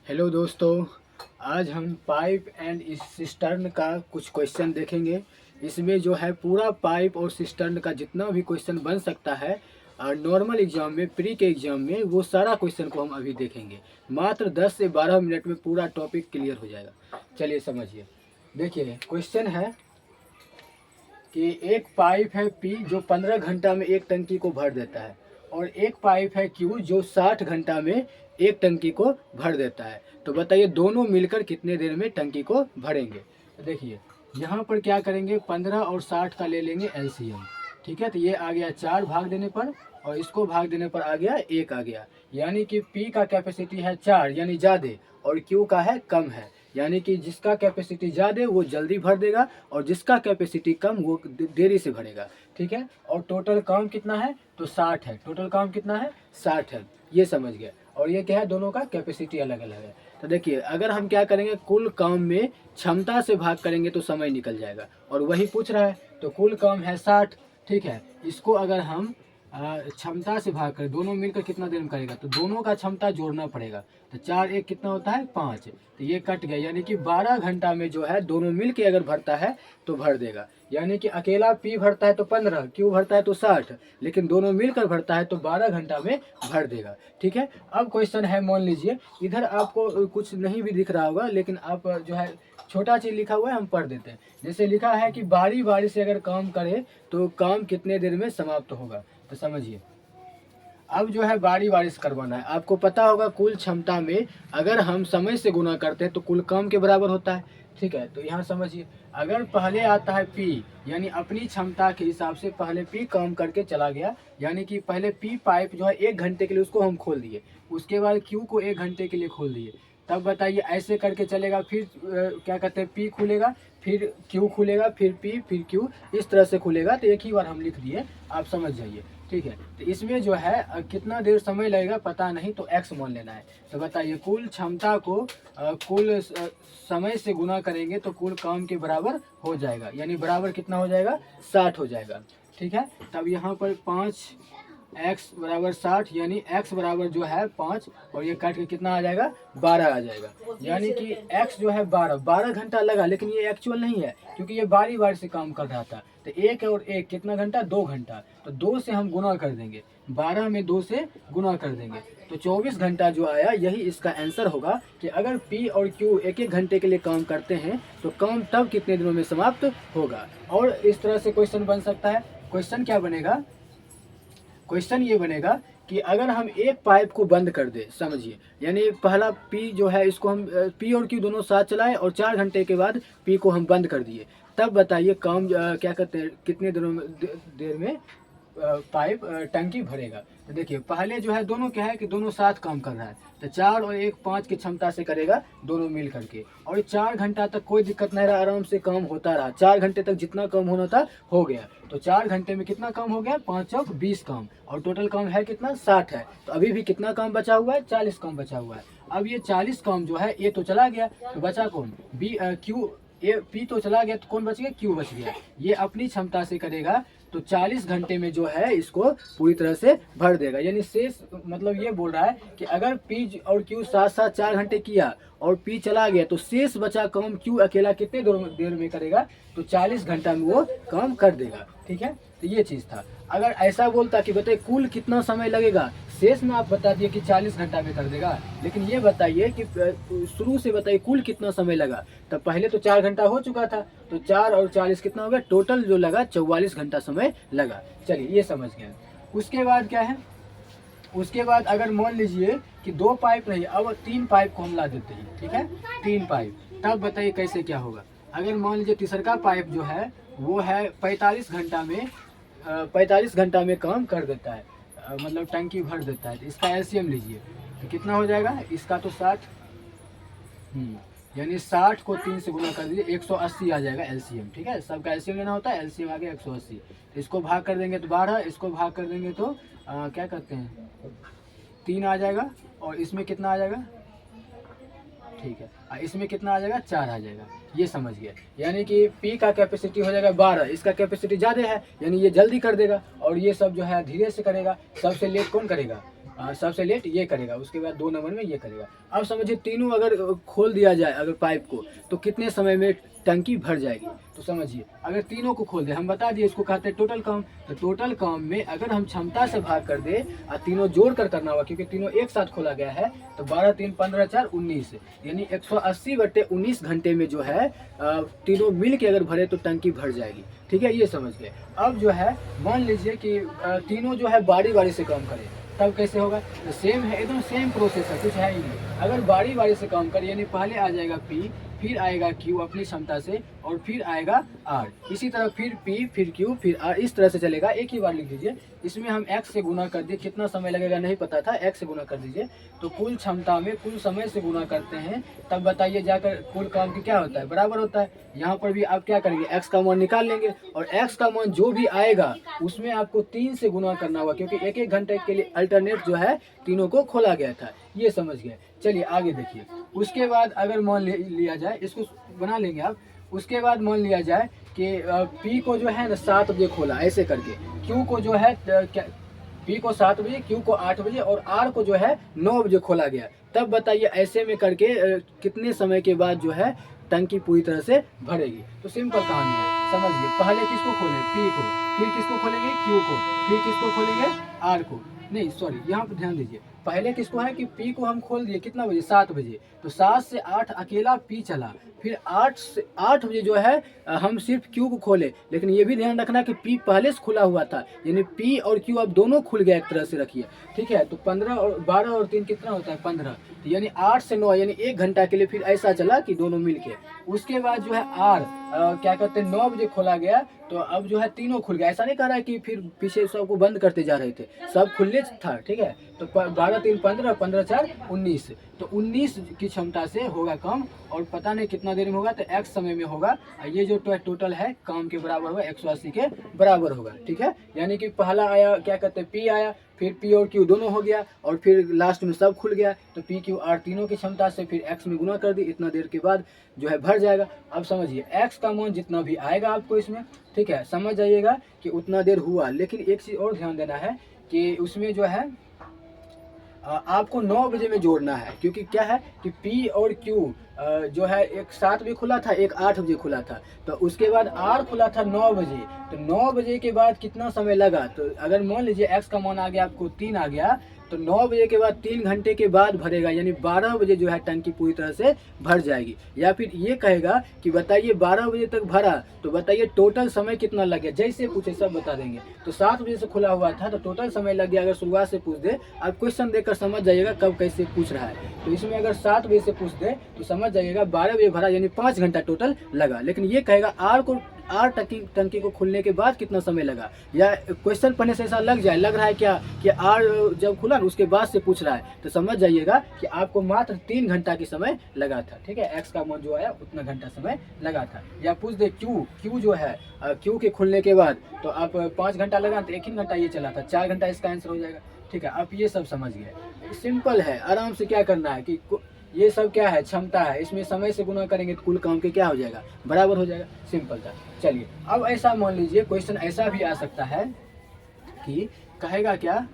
Hello दोस्तों, आज हम पाइप एंड इस सिस्टर्न का कुछ क्वेश्चन देखेंगे। इसमें जो है पूरा पाइप और सिस्टर्न का जितना भी क्वेश्चन बन सकता है और नॉर्मल एग्जाम में, प्री के एग्जाम में, वो सारा क्वेश्चन को हम अभी देखेंगे। मात्र 10 से 12 मिनट में पूरा टॉपिक क्लियर हो जाएगा। चलिए समझिए। देखिए क्वेश्चन है कि एक पाइप है पी जो 15 घंटा में एक टंकी को भर देता है, और एक पाइप है क्यू जो 60 घंटा में एक टंकी को भर देता है। तो बताइए दोनों मिलकर कितने देर में टंकी को भरेंगे। तो देखिए यहाँ पर क्या करेंगे, 15 और 60 का ले लेंगे एलसीएम। ठीक है, तो ये आ गया 4 भाग देने पर, और इसको भाग देने पर आ गया 1 आ गया। यानी कि पी का कैपेसिटी है 4 यानी ज़्यादा, और क्यू का है कम है। यानी कि जिसका कैपेसिटी ज़्यादा वो जल्दी भर देगा, और जिसका कैपेसिटी कम वो देरी से भरेगा। ठीक है, और टोटल काम कितना है, तो 60 है। टोटल काम कितना है, 60 है। ये समझ गए। और ये क्या है, दोनों का कैपेसिटी अलग अलग है। तो देखिए अगर हम क्या करेंगे, कुल काम में क्षमता से भाग करेंगे तो समय निकल जाएगा, और वही पूछ रहा है। तो कुल काम है 60। ठीक है, इसको अगर हम क्षमता से भाग करें, दोनों मिलकर कितना देर में करेगा, तो दोनों का क्षमता जोड़ना पड़ेगा। तो 4 1 कितना होता है, 5। तो ये कट गया, यानी कि 12 घंटा में जो है दोनों मिल के अगर भरता है तो भर देगा। यानी कि अकेला पी भरता है तो 15, क्यू भरता है तो 60, लेकिन दोनों मिलकर भरता है तो 12 घंटा में भर देगा। ठीक है, अब क्वेश्चन है, मान लीजिए इधर आपको कुछ नहीं भी दिख रहा होगा, लेकिन आप जो है छोटा चीज़ लिखा हुआ है हम पढ़ देते हैं। जैसे लिखा है कि बारी बारी से अगर काम करे तो काम कितने देर में समाप्त होगा। तो समझिए, अब जो है बारी बारी से करवाना है। आपको पता होगा कुल क्षमता में अगर हम समय से गुना करते हैं तो कुल काम के बराबर होता है। ठीक है, तो यहाँ समझिए, अगर पहले आता है पी, यानी अपनी क्षमता के हिसाब से पहले पी काम करके चला गया, यानी कि पहले पी पाइप जो है 1 घंटे के लिए उसको हम खोल दिए, उसके बाद क्यू को 1 घंटे के लिए खोल दिए। तब बताइए ऐसे करके चलेगा, फिर क्या कहते हैं, पी खुलेगा, फिर क्यू खुलेगा, फिर पी, फिर क्यू, इस तरह से खुलेगा। तो एक ही बार हम लिख दिए, आप समझ जाइए। ठीक है, तो इसमें जो है कितना देर समय लगेगा पता नहीं, तो एक्स मान लेना है। तो बताइए कुल क्षमता को कुल समय से गुना करेंगे तो कुल काम के बराबर हो जाएगा, यानी बराबर कितना हो जाएगा, 60 हो जाएगा। ठीक है, तब यहाँ पर 5 एक्स बराबर 60, यानी एक्स बराबर जो है 5, और ये काट के कितना आ जाएगा, 12 आ जाएगा। यानी कि एक्स जो है 12 घंटा लगा, लेकिन ये एक्चुअल नहीं है क्योंकि ये बारी बारी से काम कर रहा था। तो 1 और 1 कितना घंटा, 2 घंटा। तो 2 से हम गुना कर देंगे, 12 में 2 से गुना कर देंगे, तो 24 घंटा जो आया, यही इसका आंसर होगा। कि अगर पी और क्यू 1 घंटे के लिए काम करते हैं तो काम तब कितने दिनों में समाप्त होगा। और इस तरह से क्वेश्चन बन सकता है। क्वेश्चन क्या बनेगा, क्वेश्चन ये बनेगा कि अगर हम एक पाइप को बंद कर दे, समझिए, यानी पहला पी जो है इसको हम पी और क्यू दोनों साथ चलाएं, और 4 घंटे के बाद पी को हम बंद कर दिए, तब बताइए काम क्या कहते हैं, कितने दिनों में देर में पाइप टंकी भरेगा। तो देखिए पहले जो है दोनों क्या है कि दोनों साथ काम कर रहा है, तो 4 और 1 5 की क्षमता से करेगा दोनों मिल करके, और 4 घंटा तक कोई दिक्कत नहीं रहा, आराम से काम होता रहा। 4 घंटे तक जितना काम होना था हो गया। तो 4 घंटे में कितना काम हो गया, 5 चौक 20 काम, और टोटल काम है कितना, 60 है। तो अभी भी कितना काम बचा हुआ है, 40 काम बचा हुआ है। अब ये 40 काम जो है, ये तो चला गया, तो बचा कौन, बी क्यू। ये पी तो चला गया, तो कौन बच गया, क्यू बच गया। ये अपनी क्षमता से करेगा तो 40 घंटे में जो है इसको पूरी तरह से भर देगा। यानी शेष मतलब ये बोल रहा है कि अगर पी और क्यू साथ साथ 4 घंटे किया और पी चला गया, तो शेष बचा काम क्यू अकेला कितने देर में करेगा, तो 40 घंटा में वो काम कर देगा। ठीक है, तो ये चीज़ था। अगर ऐसा बोलता कि बताइए कुल कितना समय लगेगा, शेष में आप बता दिए कि 40 घंटा में कर देगा, लेकिन ये बताइए कि शुरू से बताइए कुल कितना समय लगा। तब पहले तो 4 घंटा हो चुका था, तो 4 और 40 कितना हो गया, टोटल जो लगा 44 घंटा समय लगा। चलिए ये समझ गए। उसके बाद क्या है, उसके बाद अगर मान लीजिए कि 2 पाइप नहीं, अब 3 पाइप को हम ला देते हैं। ठीक है, 3 पाइप, तब बताइए कैसे क्या होगा। अगर मान लीजिए तीसरा पाइप जो है वो है 45 घंटा में 45 घंटा में काम कर देता है, मतलब टंकी भर देता है। तो इसका एलसीएम लीजिए, तो कितना हो जाएगा, इसका तो 60, यानी 60 को 3 से गुना कर दीजिए, 180 आ जाएगा एलसीएम। ठीक है, सबका एलसीएम लेना होता है, एलसीएम आ गया 180। इसको भाग कर देंगे तो 12, इसको भाग कर देंगे तो क्या करते हैं, 3 आ जाएगा, और इसमें कितना आ जाएगा, ठीक है, इसमें कितना आ जाएगा, 4 आ जाएगा। ये समझ गया, यानी कि P का कैपेसिटी हो जाएगा 12, इसका कैपेसिटी ज़्यादा है, यानी ये जल्दी कर देगा, और ये सब जो है धीरे से करेगा। सबसे लेट कौन करेगा, सबसे लेट ये करेगा, उसके बाद 2 नंबर में ये करेगा। अब समझिए तीनों अगर खोल दिया जाए अगर पाइप को, तो कितने समय में टंकी भर जाएगी। तो समझिए अगर तीनों को खोल दे, हम बता दिए इसको कहते हैं टोटल काम। तो टोटल काम में अगर हम क्षमता से भाग कर दे और तीनों जोड़ कर करना होगा, क्योंकि तीनों एक साथ खोला गया है। तो 12 3 15 4 19 यानी 180/19 घंटे में जो है तीनों मिल के अगर भरे तो टंकी भर जाएगी। ठीक है, ये समझ गए। अब जो है मान लीजिए कि तीनों जो है बारी बारी से काम करें, तब कैसे होगा। तो सेम है, एकदम सेम प्रोसेस है, कुछ है ही नहीं। अगर बारी बारी से काम करें यानी पहले आ जाएगा P, फिर आएगा Q अपनी क्षमता से, और फिर आएगा R। इसी तरह फिर P, फिर Q, फिर R, इस तरह से चलेगा। एक ही बार लिख दीजिए। इसमें हम x से गुना कर दिए, कितना समय लगेगा नहीं पता था, x से गुना कर दीजिए। तो कुल क्षमता में कुल समय से गुना करते हैं, तब बताइए जाकर कुल काम की क्या होता है, बराबर होता है। यहाँ पर भी आप क्या करेंगे, x का मान निकाल लेंगे, और x का मान जो भी आएगा उसमें आपको 3 से गुना करना होगा, क्योंकि 1-1 घंटे के लिए अल्टरनेट जो है तीनों को खोला गया था। ये समझ गए। चलिए आगे देखिए। उसके बाद अगर मान लिया जाए, इसको बना लेंगे आप। उसके बाद मान लिया जाए कि P को जो है ना 7 बजे खोला, ऐसे करके Q को जो है P को 7 बजे, Q को 8 बजे, और R को जो है 9 बजे खोला गया। तब बताइए ऐसे में करके कितने समय के बाद जो है टंकी पूरी तरह से भरेगी। तो सिंपल कहानी है, समझिए। पहले किसको खोलें, P को, फिर किसको खोलेंगे, Q को, फिर किसको खोलेंगे, R को। नहीं सॉरी, यहाँ पर ध्यान दीजिए। पहले किसको है कि P को हम खोल दिए कितना बजे, 7 बजे। तो 7 से 8 अकेला P चला, फिर 8 बजे जो है हम सिर्फ Q को खोले। लेकिन ये भी ध्यान रखना कि P पहले से खुला हुआ था, यानी P और Q अब दोनों खुल गया, एक तरह से रखिए। ठीक है, तो 15 और 12 और 3 कितना होता है, 15। यानी 8 से 9 यानी 1 घंटा के लिए फिर ऐसा चला कि दोनों मिल के। उसके बाद जो है R क्या कहते हैं 9 बजे खोला गया, तो अब जो है तीनों खुल गया। ऐसा नहीं कह रहा है कि फिर पीछे सबको बंद करते जा रहे थे, सब खुले था। ठीक है, तो 12 3 15, 15 4 19। तो 19 की क्षमता से होगा काम, और पता नहीं कितना देर में होगा, तो x समय में होगा। ये जो टोटल है काम के बराबर होगा, 180 के बराबर होगा। ठीक है, यानी कि पहला आया क्या कहते हैं P आया, फिर P और Q दोनों हो गया, और फिर लास्ट में सब खुल गया। तो P Q R तीनों की क्षमता से फिर x में गुना कर दी, इतना देर के बाद जो है भर जाएगा। अब समझिए x का मान जितना भी आएगा आपको इसमें, ठीक है, समझ जाइएगा कि उतना देर हुआ। लेकिन एक चीज़ और ध्यान देना है कि उसमें जो है आपको 9 बजे में जोड़ना है, क्योंकि क्या है कि P और Q जो है एक 7 बजे खुला था, एक 8 बजे खुला था। तो उसके बाद R खुला था 9 बजे। तो 9 बजे के बाद कितना समय लगा, तो अगर मान लीजिए x का मान आ गया आपको 3 आ गया, तो 9 बजे के बाद 3 घंटे के बाद भरेगा, यानी 12 बजे जो है टंकी पूरी तरह से भर जाएगी। या फिर ये कहेगा कि बताइए 12 बजे तक भरा, तो बताइए टोटल समय कितना लग गया, जैसे पूछे सब बता देंगे। तो 7 बजे से खुला हुआ था, तो टोटल समय लग गया। अगर शुरुआत से पूछ दे, आप क्वेश्चन देखकर समझ जाइएगा कब कैसे पूछ रहा है। तो इसमें अगर 7 बजे से पूछ दे तो समझ जाइएगा 12 बजे भरा, यानी 5 घंटा टोटल लगा। लेकिन ये कहेगा आर टंकी को खुलने के बाद कितना समय लगा, या क्वेश्चन पढ़ने से ऐसा लग रहा है क्या कि आर जब खुला उसके बाद से पूछ रहा है, तो समझ जाइएगा कि आपको मात्र 3 घंटा की समय लगा था। ठीक है, x का मान जो आया उतना घंटा समय लगा था। या पूछ दे Q जो है Q के खुलने के बाद, तो आप 5 घंटा लगा, तो 1 ही घंटा ये चला था, 4 घंटा इसका आंसर हो जाएगा। ठीक है, आप ये सब समझ गए। सिंपल है, आराम से क्या करना है कि ये सब क्या है, क्षमता है, इसमें समय से गुना करेंगे तो कुल काम के क्या हो जाएगा, बराबर हो जाएगा। सिंपल था। चलिए अब ऐसा मान लीजिए क्वेश्चन ऐसा भी आ सकता है कि कहेगा क्या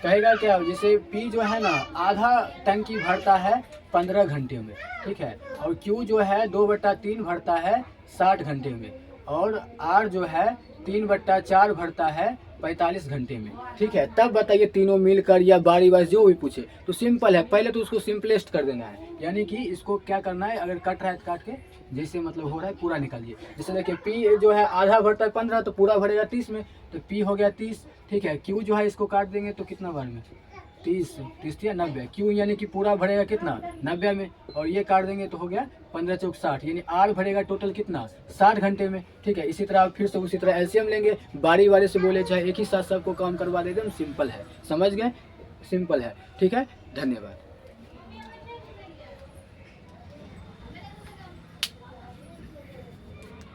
जैसे P जो है ना आधा टंकी भरता है 15 घंटे में, ठीक है, और Q जो है 2/3 भरता है 60 घंटे में, और R जो है 3/4 भरता है 45 घंटे में। ठीक है, तब बताइए तीनों मिलकर या बारी बारी जो भी पूछे। तो सिंपल है, पहले तो उसको सिंपलेस्ट कर देना है, यानी कि इसको क्या करना है, अगर कट रहा है तो काट के जैसे मतलब हो रहा है पूरा निकालिए। जैसे देखिए P जो है आधा भरता है 15, तो पूरा भरेगा 30 में, तो P हो गया 30। ठीक है, Q जो है इसको काट देंगे तो कितना बार में, 30 या 90। Q यानी कि पूरा भरेगा कितना, 90 में, और ये काट देंगे तो हो गया 15 चौक 60, यानी R भरेगा टोटल कितना, 60 घंटे में। ठीक है, इसी तरह आप फिर से उसी तरह एलसीएम लेंगे, बारी बारी से बोले चाहे एक ही साथ सबको काम करवा देते हैं। सिंपल है, समझ गए, सिंपल है। ठीक है, धन्यवाद।